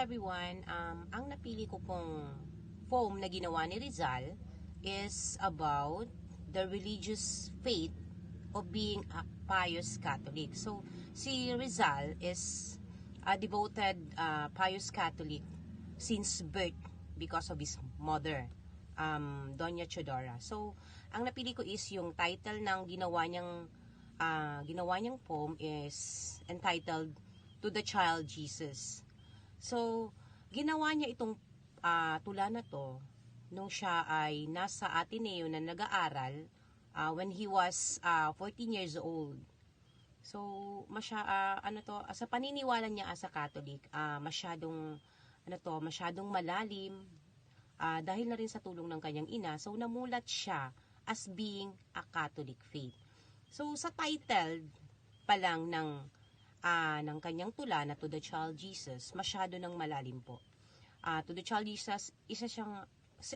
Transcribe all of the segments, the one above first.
everyone, ang napili ko pong poem na ginawa ni Rizal is about the religious faith of being a pious Catholic. So, si Rizal is a devoted pious Catholic since birth because of his mother, Doña Chodora. So, ang napili ko is yung title ng ginawa niyang poem is entitled To the Child Jesus. So, ginawa niya itong tula na to nung siya ay nasa Ateneo na nag-aaral when he was 14 years old. So, sa paniniwala niya as a Catholic, masyadong malalim dahil na rin sa tulong ng kanyang ina. So, namulat siya as being a Catholic faith. So, sa title pa lang ng kanyang tula na To the Child Jesus, masyado nang malalim po. To the Child Jesus,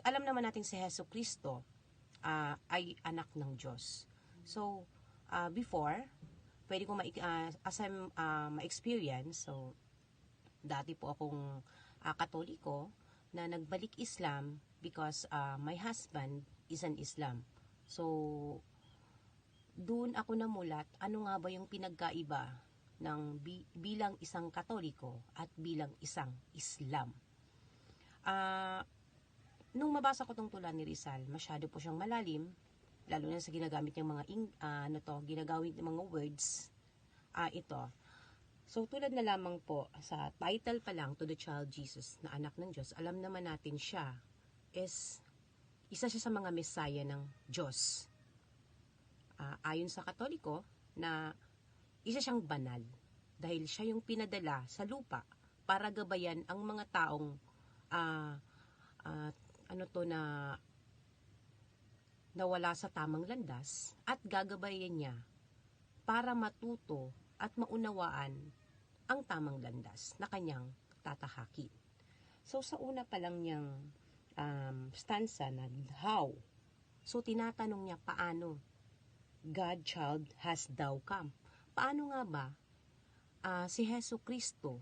alam naman natin si Hesus Kristo ay anak ng Diyos. So, before, pwede ko ma-experience, so, dati po akong Katoliko na nagbalik Islam because my husband is an Islam. So, doon ako namulat, ano nga ba yung pinagkaiba ng bilang isang Katoliko at bilang isang Islam. Nung mabasa ko tong tula ni Rizal, masyado po siyang malalim, lalo na sa ginagamit niyang ginagamit ng mga words. Ito. So, tulad na lamang po, sa title pa lang, To the Child Jesus, na anak ng Diyos, alam naman natin siya is isa siya sa mga Messiah ng Diyos. Ayon sa Katoliko, na isa siyang banal dahil siya yung pinadala sa lupa para gabayan ang mga taong nawala sa tamang landas at gagabayan niya para matuto at maunawaan ang tamang landas na kanyang tatahakin. So sa una pa lang niyang stanza na how, so tinatanong niya paano, God child has thou come. Paano nga ba si Hesus Kristo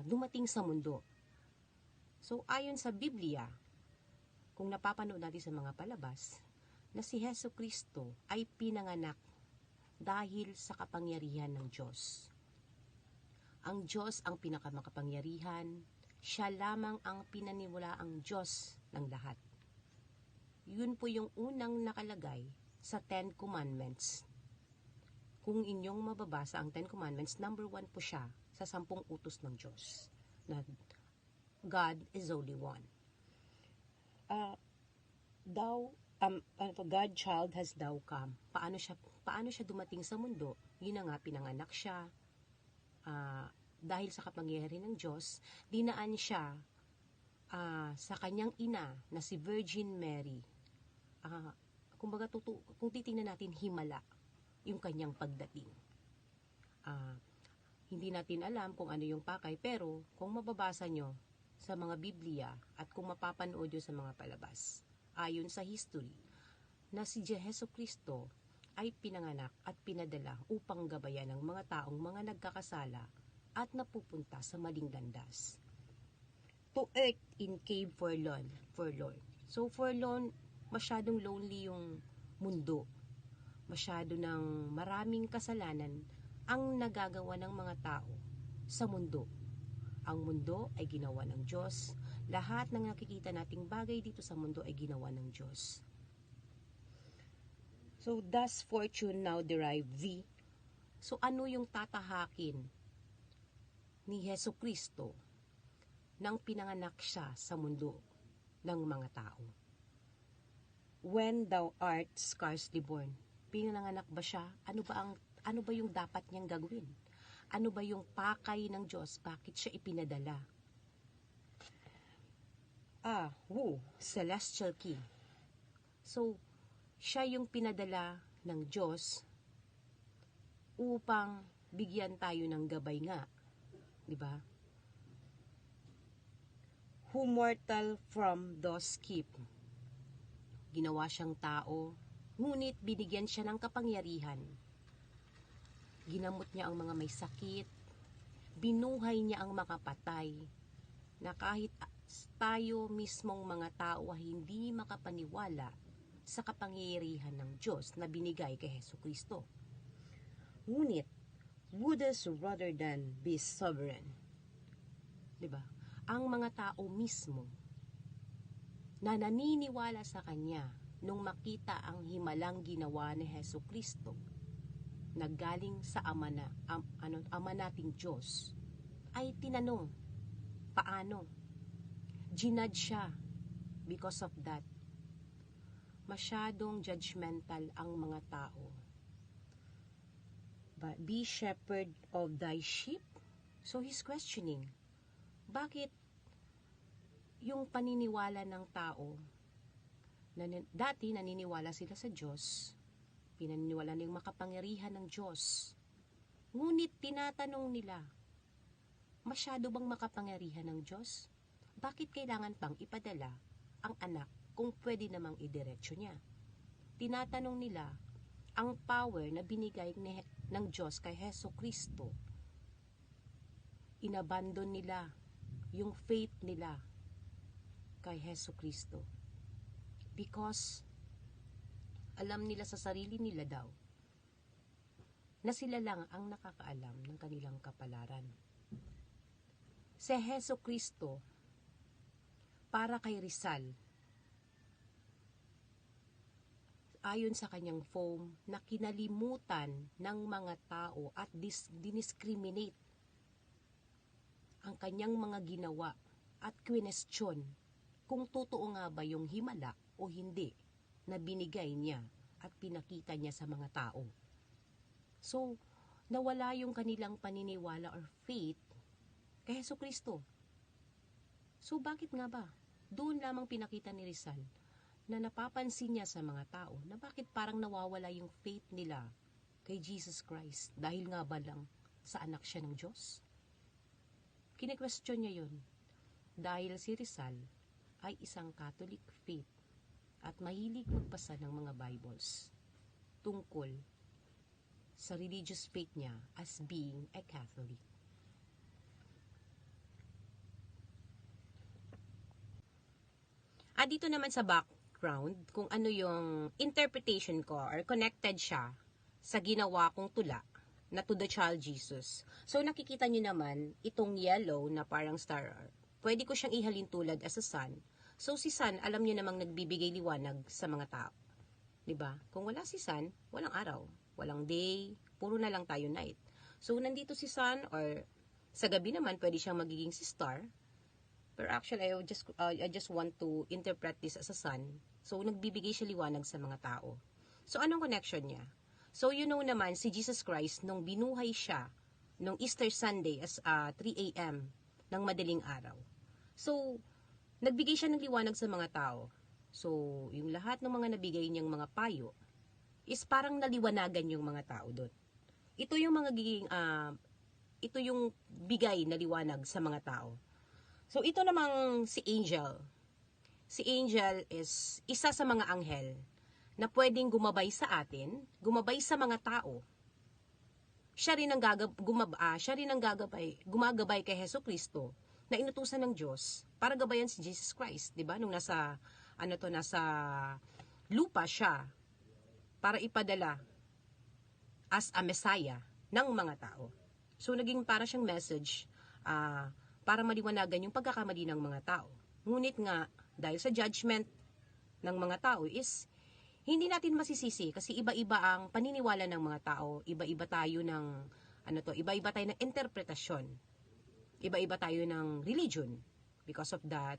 dumating sa mundo? So, ayon sa Biblia, kung napapanood natin sa mga palabas, na si Hesus Kristo ay pinanganak dahil sa kapangyarihan ng Diyos. Ang Diyos ang pinakamakapangyarihan, siya lamang ang pinaniniwalaang Diyos ng lahat. Yun po yung unang nakalagay sa 10 Commandments. Kung inyong mababasa ang 10 Commandments, number 1 po siya sa 10 utos ng Diyos, na God is only one. God child has thou come. Paano siya dumating sa mundo? Yun na nga, pinanganak siya. Dahil sa kapangyarihan ng Diyos, dinaan siya sa kanyang ina na si Virgin Mary. Kung titingnan natin, himala yung kanyang pagdating. Hindi natin alam kung ano yung pakay, pero kung mababasa nyo sa mga Biblia at kung mapapanood nyo sa mga palabas, ayon sa history, na si Hesus Kristo ay pinanganak at pinadala upang gabayan ng mga taong mga nagkakasala at napupunta sa maling landas. To earth in cave forlorn. So forlorn, masyadong lonely yung mundo. Masyado ng maraming kasalanan ang nagagawa ng mga tao sa mundo. Ang mundo ay ginawa ng Diyos. Lahat ng nakikita nating bagay dito sa mundo ay ginawa ng Diyos. So, thus fortune now derive thee. So, ano yung tatahakin ni Hesus Kristo nang pinanganak siya sa mundo ng mga tao? When thou art scarcely born. Pinanganak ba siya? Ano ba yung dapat niyang gagawin? Ano ba yung pakay ng Diyos? Bakit siya ipinadala? Celestial King. So, siya yung pinadala ng Diyos upang bigyan tayo ng gabay nga. Diba? Who mortal from those keep. Ginawa siyang tao, ngunit binigyan siya ng kapangyarihan. Ginamot niya ang mga may sakit, binuhay niya ang makapatay, na kahit tayo mismong mga tao ay hindi makapaniwala sa kapangyarihan ng Diyos na binigay kay Hesukristo. Ngunit, would us rather than be sovereign, diba? Ang mga tao mismo na naniniwala sa Kanya nung makita ang himalang ginawa ni Hesukristo na galing sa Ama nating Diyos, ay tinanong, paano? Ginudge siya because of that. Masyadong judgmental ang mga tao. But be shepherd of thy sheep. So he's questioning, bakit yung paniniwala ng tao, na dati naniniwala sila sa Diyos, pinaniniwala ng makapangyarihan ng Diyos, ngunit tinatanong nila, masyado bang makapangyarihan ng Diyos? Bakit kailangan pang ipadala ang anak kung pwede namang idiretso niya? Tinatanong nila ang power na binigay ng Diyos kay Hesukristo. Inabandon nila yung faith nila kay Hesukristo. Because alam nila sa sarili nila daw na sila lang ang nakakaalam ng kanilang kapalaran. Si Hesukristo, para kay Rizal, ayon sa kanyang poem, na kinalimutan ng mga tao at diniscriminate ang kanyang mga ginawa at kwinestyon kung totoo nga ba yung himala o hindi na binigay niya at pinakita niya sa mga tao. So, nawala yung kanilang paniniwala or faith kay Hesukristo. So, bakit nga ba? Doon lamang pinakita ni Rizal na napapansin niya sa mga tao na bakit parang nawawala yung faith nila kay Jesus Christ dahil nga ba lang sa anak siya ng Diyos? Kine-question niya yun dahil si Rizal ay isang Catholic faith at mahilig magbasa ng mga Bibles tungkol sa religious faith niya as being a Catholic. Dito naman sa background, kung ano yung interpretation ko or connected siya sa ginawa kong tula na To the Child Jesus. So nakikita nyo naman itong yellow na parang star. Pwede ko siyang ihalin tulad as a sun. So si sun, alam nyo namang nagbibigay liwanag sa mga tao. 'Di ba? Kung wala si sun, walang araw, walang day, puro na lang tayo night. So nandito si sun, or sa gabi naman pwede siyang magiging si star. Pero actually, I just want to interpret this as a sun. So, nagbibigay siya liwanag sa mga tao. So, anong connection niya? So, you know naman, si Jesus Christ, nung binuhay siya, nung Easter Sunday, as 3 a.m. ng madaling araw. So, nagbigay siya ng liwanag sa mga tao. So, yung lahat ng mga nabigay niyang mga payo, is parang naliwanagan yung mga tao doon. Ito yung ito yung bigay na liwanag sa mga tao. So, ito namang si Angel. Si Angel is isa sa mga anghel na pwedeng gumabay sa atin, gumabay sa mga tao. Siya rin ang gumagabay kay Hesukristo na inutusan ng Diyos para gabayan si Jesus Christ, 'di ba? Nung nasa lupa siya para ipadala as a Messiah ng mga tao. So, naging para siyang message para maliwanagan yung pagkakamali ng mga tao. Ngunit nga, dahil sa judgment ng mga tao is, hindi natin masisisi kasi iba-iba ang paniniwala ng mga tao, iba-iba tayo ng, iba-iba tayo ng interpretasyon, iba-iba tayo ng religion. Because of that,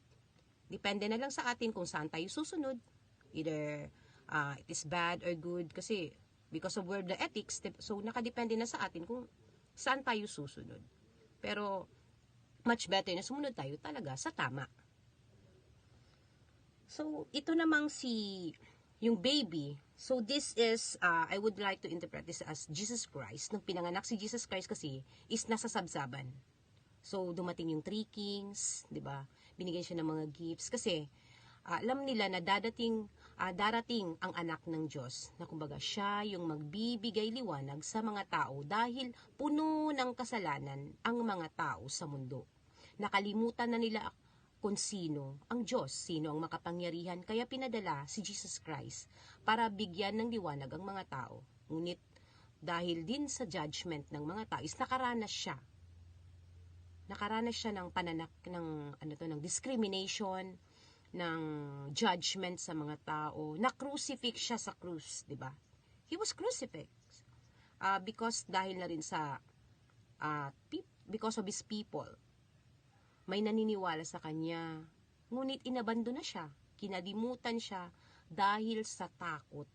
depende na lang sa atin kung saan tayo susunod. Either it is bad or good kasi because of word the ethics, so nakadepende na sa atin kung saan tayo susunod. Pero, much better na sumunod tayo talaga sa tama. So, ito namang yung baby. So, this is, I would like to interpret this as Jesus Christ. Nung pinanganak si Jesus Christ kasi, is nasa sabsaban. So, dumating yung 3 kings, di ba? Binigyan siya ng mga gifts. Kasi, alam nila na dadating darating ang anak ng Diyos na kumbaga siya yung magbibigay liwanag sa mga tao dahil puno ng kasalanan ang mga tao sa mundo. Nakalimutan na nila kung sino ang Diyos, sino ang makapangyarihan, kaya pinadala si Jesus Christ para bigyan ng liwanag ang mga tao. Ngunit dahil din sa judgment ng mga tao, nakaranas siya ng ng discrimination, ng judgment sa mga tao. Na-crucifix siya sa krus, di ba? He was crucifixed because dahil na rin sa because of his people. May naniniwala sa kanya, ngunit inabando na siya, kinalimutan siya dahil sa takot.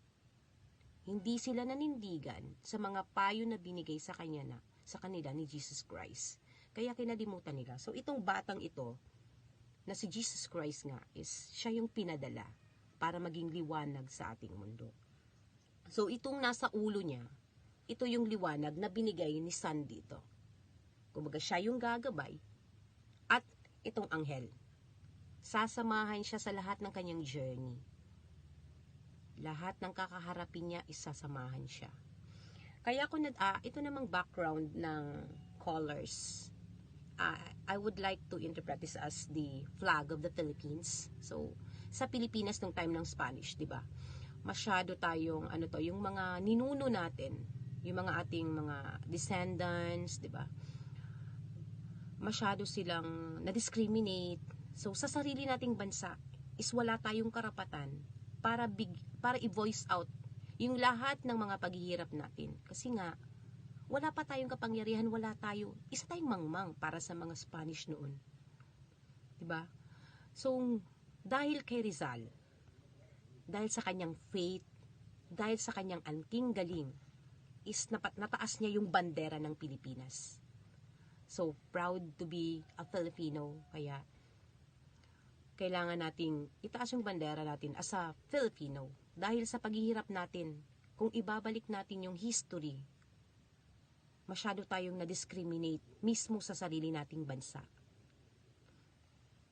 Hindi sila nanindigan sa mga payo na binigay sa kanila ni Jesus Christ. Kaya kinalimutan nila. So itong batang ito, na si Jesus Christ nga, is siya yung pinadala para maging liwanag sa ating mundo. So itong nasa ulo niya, ito yung liwanag na binigay ni Son dito. Kumbaga siya yung gagabay, at itong anghel. Sasamahan siya sa lahat ng kanyang journey. Lahat ng kakaharapin niya, isasamahan siya. Kaya ito namang background ng colors. I would like to interpret this as the flag of the Philippines. So, sa Pilipinas nung time ng Spanish, 'di ba? Masyado tayong yung mga ninuno natin, yung mga ating mga descendants, 'di ba? Masyado silang na-discriminate. So, sa sarili nating bansa is wala tayong karapatan para i-voice out yung lahat ng mga paghihirap natin. Kasi nga, wala pa tayong kapangyarihan, isa tayong mangmang para sa mga Spanish noon. Diba? So, dahil kay Rizal, dahil sa kanyang faith, dahil sa kanyang angking galing, is nataas niya yung bandera ng Pilipinas. So, proud to be a Filipino, kaya kailangan nating itaas yung bandera natin as a Filipino. Dahil sa paghihirap natin, kung ibabalik natin yung history, masyado tayong na-discriminate mismo sa sarili nating bansa.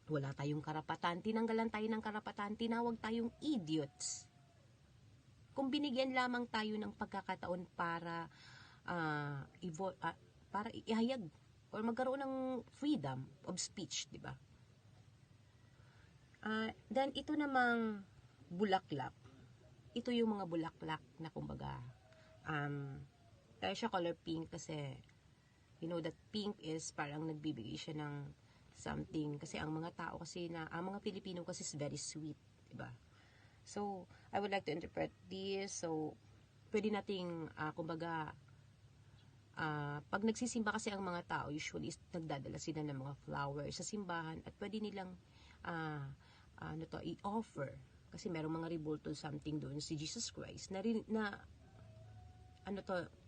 Wala tayong karapatan, tinanggalan tayo ng karapatan, tinawag tayong idiots. Kung binigyan lamang tayo ng pagkakataon para ihayag or magkaroon ng freedom of speech, di ba? Then ito namang bulaklak. Ito yung mga bulaklak na kumbaga kaya siya color pink kasi you know that pink is parang nagbibigay siya ng something, kasi ang mga tao kasi ang mga Pilipino kasi is very sweet, diba? So I would like to interpret this. So pwede nating kumbaga pag nagsisimba kasi ang mga tao, usually nagdadala sila ng mga flowers sa simbahan, at pwede nilang i-offer kasi merong mga rebulto something doon si Jesus Christ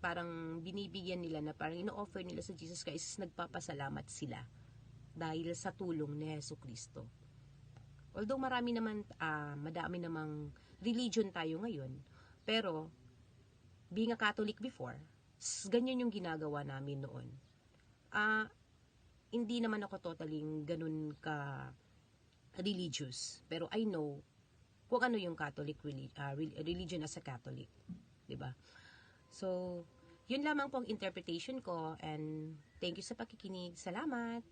parang binibigyan nila, na parang ino-offer nila sa Jesus Christ, nagpapasalamat sila dahil sa tulong ni Hesus Kristo. Although madami namang religion tayo ngayon, pero being a Catholic before, ganyan yung ginagawa namin noon. Hindi naman ako totally ganun ka religious, pero I know kung ano yung Catholic religion as a Catholic, 'di ba? So, yun lamang po ang interpretation ko, and thank you sa pakikinig. Salamat!